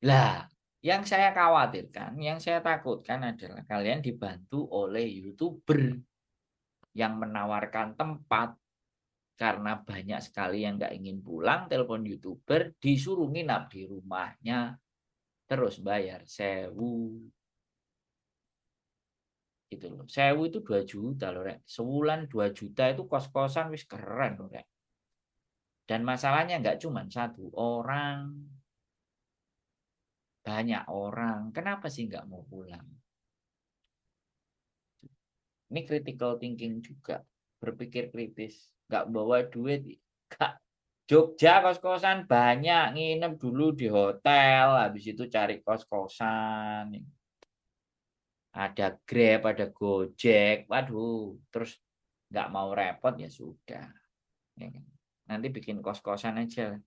Lah, yang saya khawatirkan, yang saya takutkan adalah kalian dibantu oleh YouTuber yang menawarkan tempat karena banyak sekali yang nggak ingin pulang, telepon YouTuber, disuruh nginap di rumahnya, terus bayar sewu, gitu loh. Sewu itu 2 juta loh, Rek. Sebulan 2 juta itu kos-kosan wis keren loh, Rek. Dan masalahnya nggak cuma satu orang, banyak orang. Kenapa sih nggak mau pulang? Ini critical thinking juga, berpikir kritis. Nggak bawa duit, nggak. Jogja kos-kosan banyak, nginep dulu di hotel, habis itu cari kos-kosan. Ada Grab, ada Gojek, waduh, terus nggak mau repot ya sudah. Ya kan? Nanti bikin kos-kosan aja.